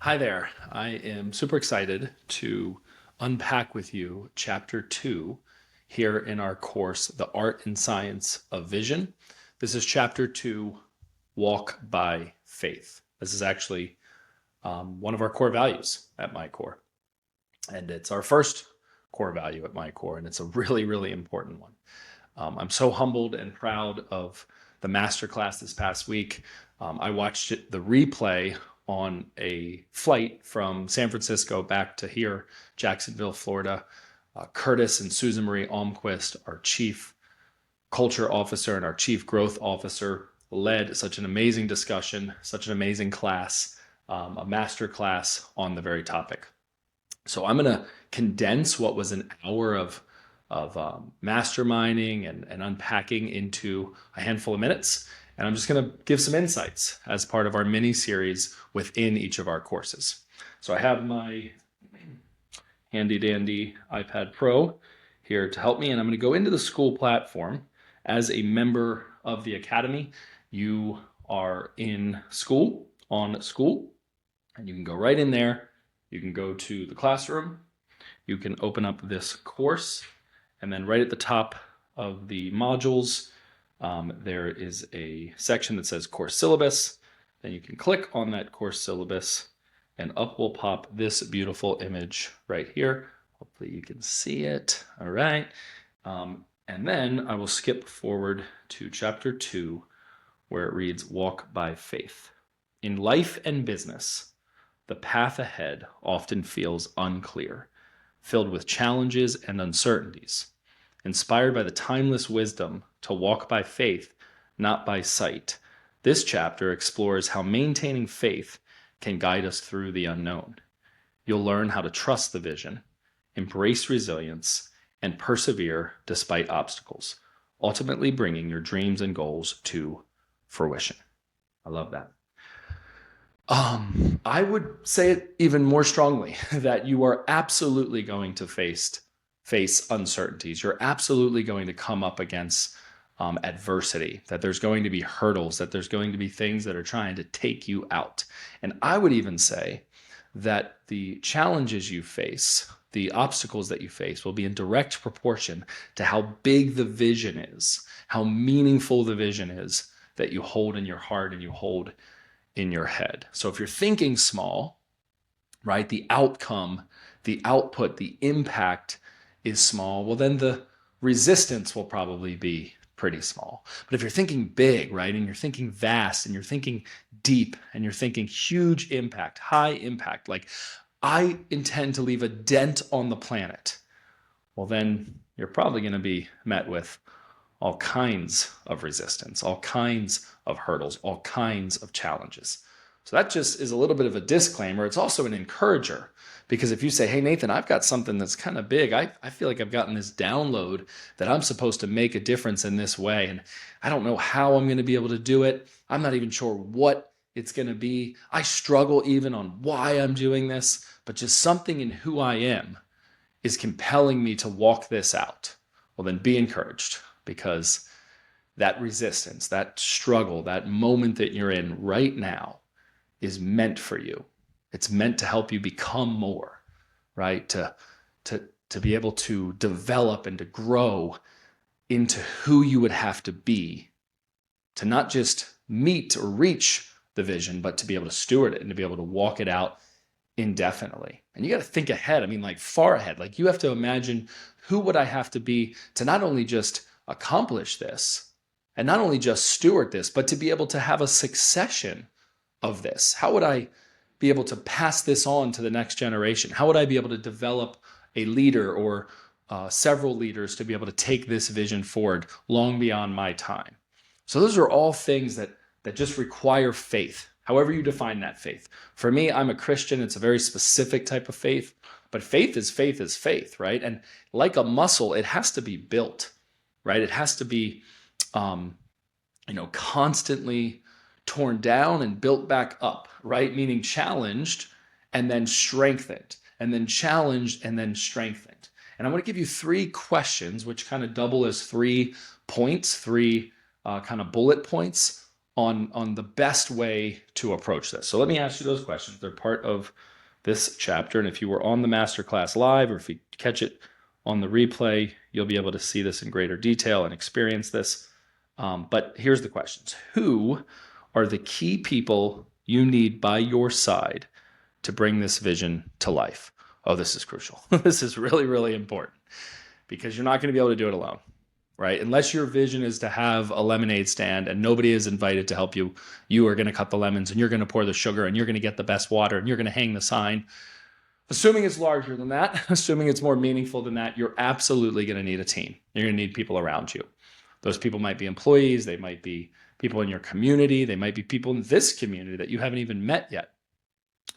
Hi there. I am super excited to unpack with you chapter 2 here in our course, The Art and Science of Vision. This is chapter 2, Walk by Faith. This is actually one of our core values at MyCore. And it's our first core value at MyCore, and it's a really, really important one. I'm so humbled and proud of the masterclass this past week. I watched the replay on a flight from San Francisco back to here, Jacksonville, Florida. Curtis and Susan Marie Almquist, our chief culture officer and our chief growth officer, led such an amazing discussion, such an amazing class, a master class on the very topic. So I'm going to condense what was an hour of masterminding and unpacking into a handful of minutes. And I'm just going to give some insights as part of our mini series within each of our courses. So I have my handy dandy iPad Pro here to help me, and I'm going to go into the school platform. As a member of the Academy, you are in school, on school, and you can go right in there. You can go to the classroom. You can open up this course, and then right at the top of the modules, there is a section that says course syllabus. Then you can click on that course syllabus, and up will pop this beautiful image right here. Hopefully you can see it. All right. And then I will skip forward to chapter 2, where it reads, Walk by Faith. In life and business, the path ahead often feels unclear, filled with challenges and uncertainties. Inspired by the timeless wisdom to walk by faith, not by sight, this chapter explores how maintaining faith can guide us through the unknown. You'll learn how to trust the vision, embrace resilience, and persevere despite obstacles, ultimately bringing your dreams and goals to fruition. I love that. I would say it even more strongly that you are absolutely going to face uncertainties. You're absolutely going to come up against adversity, that there's going to be hurdles, that there's going to be things that are trying to take you out. And I would even say that the challenges you face, the obstacles that you face, will be in direct proportion to how big the vision is, how meaningful the vision is that you hold in your heart and you hold in your head. So if you're thinking small, right, the outcome, the output, the impact is small, well, then the resistance will probably be pretty small. But if you're thinking big, right, and you're thinking vast, and you're thinking deep, and you're thinking huge impact, high impact, like I intend to leave a dent on the planet, well, then you're probably going to be met with all kinds of resistance, all kinds of hurdles, all kinds of challenges. So that just is a little bit of a disclaimer. It's also an encourager, because if you say, hey, Nathan, I've got something that's kind of big. I feel like I've gotten this download that I'm supposed to make a difference in this way. And I don't know how I'm going to be able to do it. I'm not even sure what it's going to be. I struggle even on why I'm doing this, but just something in who I am is compelling me to walk this out. Well, then be encouraged, because that resistance, that struggle, that moment that you're in right now is meant for you. It's meant to help you become more, right? To be able to develop and to grow into who you would have to be to not just meet or reach the vision, but to be able to steward it and to be able to walk it out indefinitely. And you got to think ahead. I mean, like far ahead. Like you have to imagine, who would I have to be to not only just accomplish this and not only just steward this, but to be able to have a succession of this? How would I be able to pass this on to the next generation? How would I be able to develop a leader or several leaders to be able to take this vision forward long beyond my time? So those are all things that just require faith, however you define that faith. For me, I'm a Christian. It's a very specific type of faith, but faith is faith, right? And like a muscle, it has to be built, right? It has to be, constantly torn down and built back up, right? Meaning challenged and then strengthened, and then challenged and then strengthened. And I want to give you 3 questions, which kind of double as 3 points, 3 kind of bullet points on the best way to approach this. So let me ask you those questions. They're part of this chapter. And if you were on the masterclass live, or if you catch it on the replay, you'll be able to see this in greater detail and experience this. But here's the questions. Who are the key people you need by your side to bring this vision to life? Oh, this is crucial. This is really, really important, because you're not going to be able to do it alone, right? Unless your vision is to have a lemonade stand and nobody is invited to help you, you are going to cut the lemons and you're going to pour the sugar and you're going to get the best water and you're going to hang the sign. Assuming it's larger than that, assuming it's more meaningful than that, you're absolutely going to need a team. You're going to need people around you. Those people might be employees. They might be people in your community. They might be people in this community that you haven't even met yet.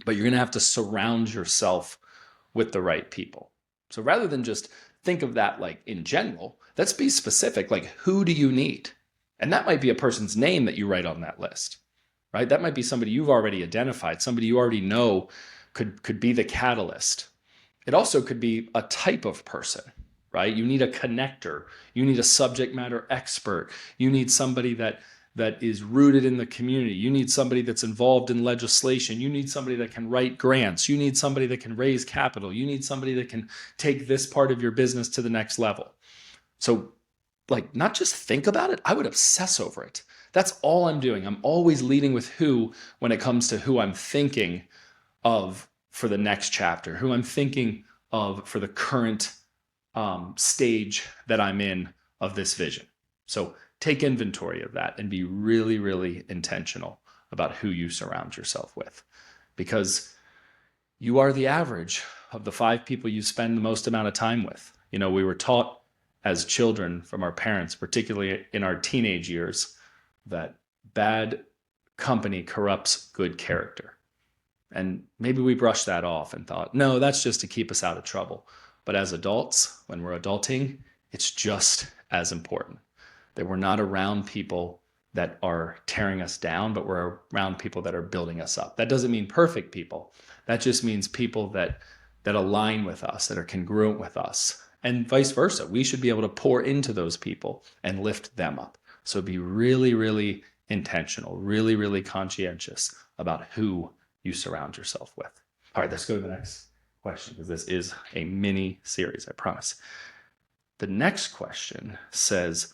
But you're going to have to surround yourself with the right people. So rather than just think of that like in general, let's be specific. Like, who do you need? And that might be a person's name that you write on that list, right? That might be somebody you've already identified, somebody you already know could be the catalyst. It also could be a type of person, right? You need a connector. You need a subject matter expert. You need somebody that is rooted in the community. You need somebody that's involved in legislation. You need somebody that can write grants. You need somebody that can raise capital. You need somebody that can take this part of your business to the next level. So, like, not just think about it, I would obsess over it. That's all I'm doing. I'm always leading with who when it comes to who I'm thinking of for the next chapter, who I'm thinking of for the current stage that I'm in of this vision. So take inventory of that and be really, really intentional about who you surround yourself with, because you are the average of the 5 people you spend the most amount of time with. You know, we were taught as children from our parents, particularly in our teenage years, that bad company corrupts good character. And maybe we brushed that off and thought, no, that's just to keep us out of trouble. But as adults, when we're adulting, it's just as important that we're not around people that are tearing us down, but we're around people that are building us up. That doesn't mean perfect people. That just means people that align with us, that are congruent with us, and vice versa. We should be able to pour into those people and lift them up. So be really, really intentional, really, really conscientious about who you surround yourself with. All right, let's go to the next question, because this is a mini series, I promise. The next question says,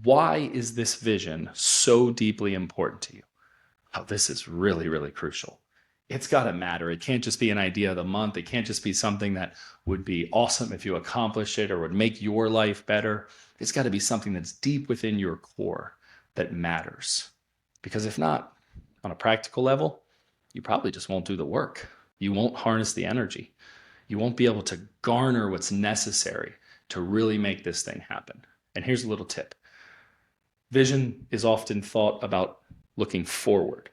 why is this vision so deeply important to you? Oh, this is really, really crucial. It's got to matter. It can't just be an idea of the month. It can't just be something that would be awesome if you accomplish it or would make your life better. It's got to be something that's deep within your core that matters. Because if not, on a practical level, you probably just won't do the work. You won't harness the energy. You won't be able to garner what's necessary to really make this thing happen. And here's a little tip. Vision is often thought about looking forward,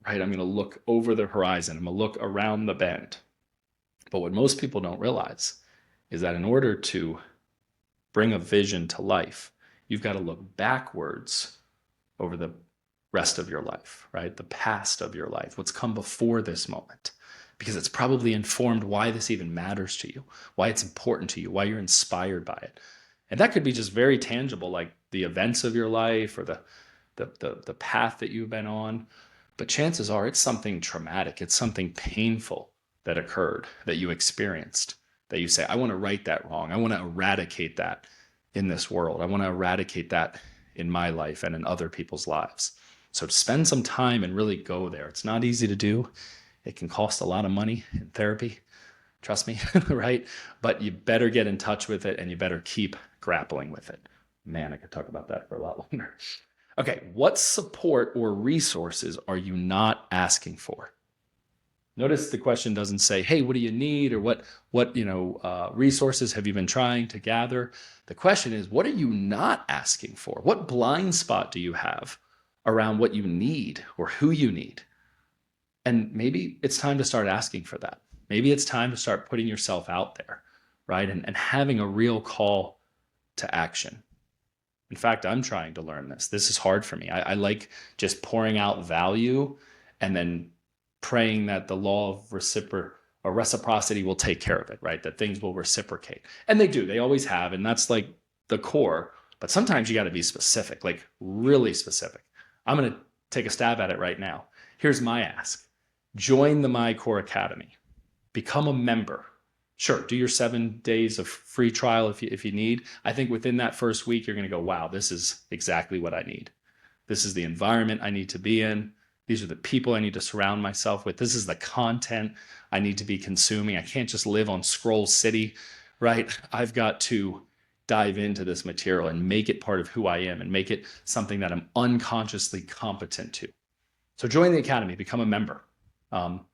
right? I'm going to look over the horizon. I'm going to look around the bend. But what most people don't realize is that in order to bring a vision to life, you've got to look backwards over the rest of your life, right? The past of your life, what's come before this moment, because it's probably informed why this even matters to you, why it's important to you, why you're inspired by it. And that could be just very tangible, like the events of your life or the path that you've been on. But chances are it's something traumatic. It's something painful that occurred, that you experienced, that you say, I want to right that wrong. I want to eradicate that in this world. I want to eradicate that in my life and in other people's lives. So spend some time and really go there. It's not easy to do. It can cost a lot of money in therapy. Trust me, right? But you better get in touch with it and you better keep grappling with it. Man, I could talk about that for a lot longer. Okay, what support or resources are you not asking for? Notice the question doesn't say, hey, what do you need? Or what resources have you been trying to gather? The question is, what are you not asking for? What blind spot do you have around what you need or who you need? And maybe it's time to start asking for that. Maybe it's time to start putting yourself out there, right? And having a real call to action. In fact, I'm trying to learn this. This is hard for me. I like just pouring out value and then praying that the law of reciprocity will take care of it, right? That things will reciprocate. And they do. They always have. And that's like the core. But sometimes you got to be specific, like really specific. I'm going to take a stab at it right now. Here's my ask. Join the MyCore Academy. Become a member. Sure, do your 7 days of free trial if you need. I think within that first week, you're going to go, wow, this is exactly what I need. This is the environment I need to be in. These are the people I need to surround myself with. This is the content I need to be consuming. I can't just live on Scroll City, right? I've got to dive into this material and make it part of who I am and make it something that I'm unconsciously competent to. So join the Academy, become a member, and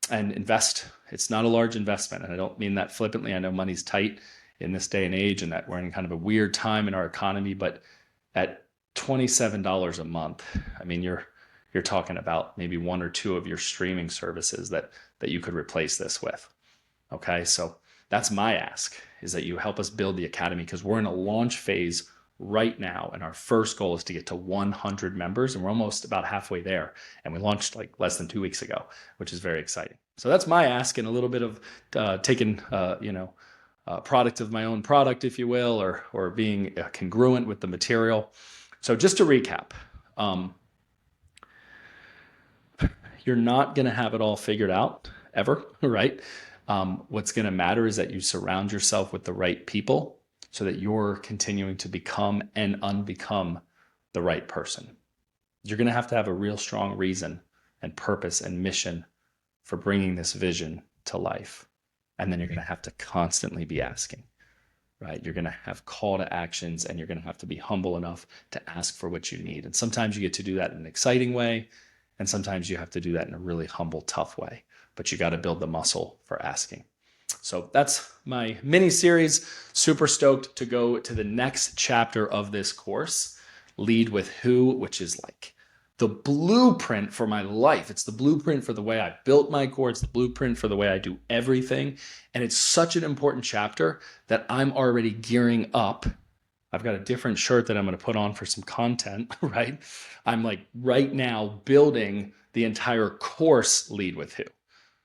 invest. It's not a large investment, and I don't mean that flippantly. I know money's tight in this day and age and that we're in kind of a weird time in our economy, but at $27 a month, I mean, you're talking about maybe 1 or 2 of your streaming services that you could replace this with. Okay, so that's my ask, is that you help us build the Academy, because we're in a launch phase right now, and our first goal is to get to 100 members, and we're almost about halfway there, and we launched like less than 2 weeks ago, which is very exciting. So that's my ask, and a little bit of taking product of my own product, if you will, or being congruent with the material. So just to recap, you're not going to have it all figured out ever, right? What's going to matter is that you surround yourself with the right people so that you're continuing to become and unbecome the right person. You're going to have a real strong reason and purpose and mission for bringing this vision to life. And then you're going to have to constantly be asking, right? You're going to have call to actions, and you're going to have to be humble enough to ask for what you need. And sometimes you get to do that in an exciting way, and sometimes you have to do that in a really humble, tough way. But you got to build the muscle for asking. So that's my mini series. Super stoked to go to the next chapter of this course, Lead with Who, which is like the blueprint for my life. It's the blueprint for the way I built MyCore. It's the blueprint for the way I do everything. And it's such an important chapter that I'm already gearing up. I've got a different shirt that I'm going to put on for some content, right? I'm like right now building the entire course, Lead with Who.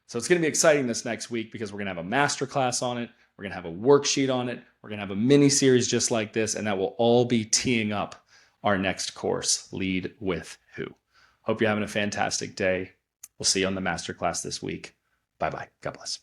So it's going to be exciting this next week, because we're going to have a masterclass on it. We're going to have a worksheet on it. We're going to have a mini series just like this, and that will all be teeing up our next course, Lead with Who. Hope you're having a fantastic day. We'll see you on the masterclass this week. Bye-bye. God bless.